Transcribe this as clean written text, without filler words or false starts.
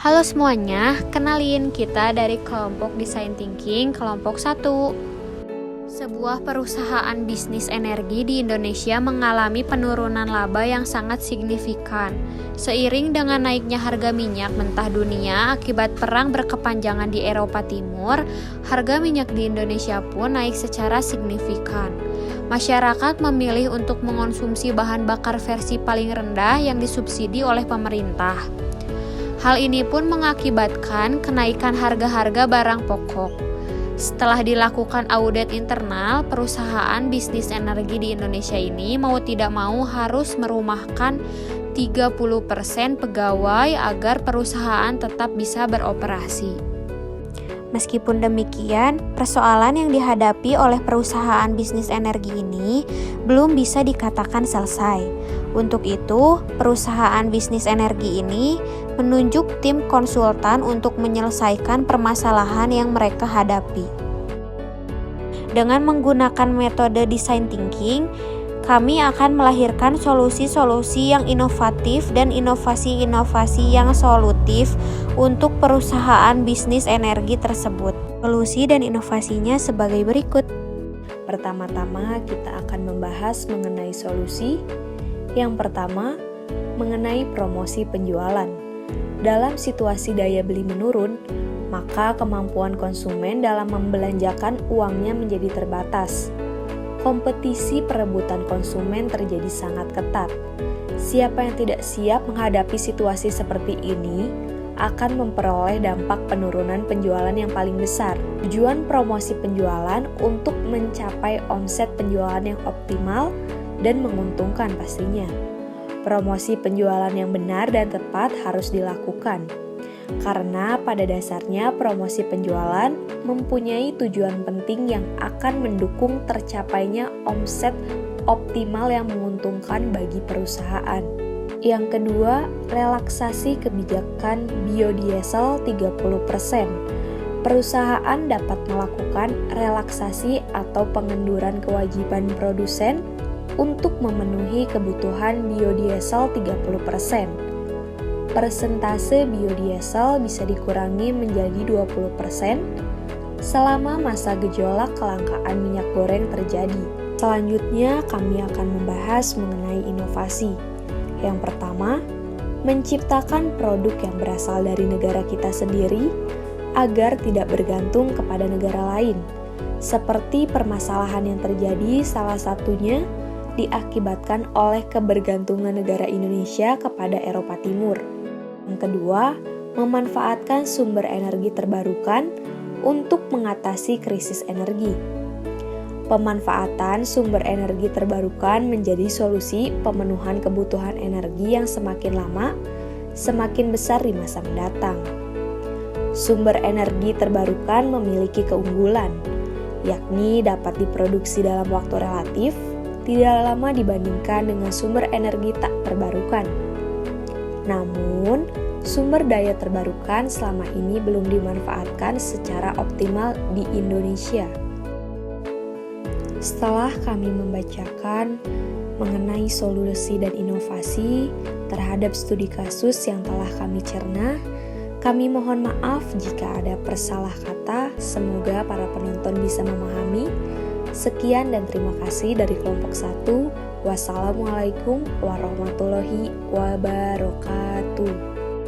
Halo semuanya, kenalin kita dari kelompok Design Thinking kelompok 1. Sebuah perusahaan bisnis energi di Indonesia mengalami penurunan laba yang sangat signifikan. Seiring dengan naiknya harga minyak mentah dunia akibat perang berkepanjangan di Eropa Timur, harga minyak di Indonesia pun naik secara signifikan. Masyarakat memilih untuk mengonsumsi bahan bakar versi paling rendah yang disubsidi oleh pemerintah. Hal ini pun mengakibatkan kenaikan harga-harga barang pokok. Setelah dilakukan audit internal, perusahaan bisnis energi di Indonesia ini mau tidak mau harus merumahkan 30% pegawai agar perusahaan tetap bisa beroperasi. Meskipun demikian, persoalan yang dihadapi oleh perusahaan bisnis energi ini belum bisa dikatakan selesai. Untuk itu, perusahaan bisnis energi ini menunjuk tim konsultan untuk menyelesaikan permasalahan yang mereka hadapi. Dengan menggunakan metode design thinking, kami akan melahirkan solusi-solusi yang inovatif dan inovasi-inovasi yang solutif untuk perusahaan bisnis energi tersebut. Solusi dan inovasinya sebagai berikut. Pertama-tama kita akan membahas mengenai solusi. Yang pertama, mengenai promosi penjualan. Dalam situasi daya beli menurun, maka kemampuan konsumen dalam membelanjakan uangnya menjadi terbatas. Kompetisi perebutan konsumen terjadi sangat ketat. Siapa yang tidak siap menghadapi situasi seperti ini akan memperoleh dampak penurunan penjualan yang paling besar. Tujuan promosi penjualan untuk mencapai omset penjualan yang optimal dan menguntungkan pastinya. Promosi penjualan yang benar dan tepat harus dilakukan. Karena pada dasarnya promosi penjualan mempunyai tujuan penting yang akan mendukung tercapainya omset optimal yang menguntungkan bagi perusahaan. Yang kedua, relaksasi kebijakan biodiesel 30%. Perusahaan dapat melakukan relaksasi atau pengenduran kewajiban produsen untuk memenuhi kebutuhan biodiesel 30%. Persentase biodiesel bisa dikurangi menjadi 20% selama masa gejolak kelangkaan minyak goreng terjadi. Selanjutnya, kami akan membahas mengenai inovasi. Yang pertama, menciptakan produk yang berasal dari negara kita sendiri agar tidak bergantung kepada negara lain. Seperti permasalahan yang terjadi salah satunya diakibatkan oleh kebergantungan negara Indonesia kepada Eropa Timur. Yang kedua, memanfaatkan sumber energi terbarukan untuk mengatasi krisis energi. Pemanfaatan sumber energi terbarukan menjadi solusi pemenuhan kebutuhan energi yang semakin lama, semakin besar di masa mendatang. Sumber energi terbarukan memiliki keunggulan, yakni dapat diproduksi dalam waktu relatif tidak lama dibandingkan dengan sumber energi tak terbarukan. Namun, sumber daya terbarukan selama ini belum dimanfaatkan secara optimal di Indonesia. Setelah kami membacakan mengenai solusi dan inovasi terhadap studi kasus yang telah kami cerna, kami mohon maaf jika ada persalah kata. Semoga para penonton bisa memahami. Sekian dan terima kasih dari kelompok 1. Wassalamualaikum warahmatullahi wabarakatuh.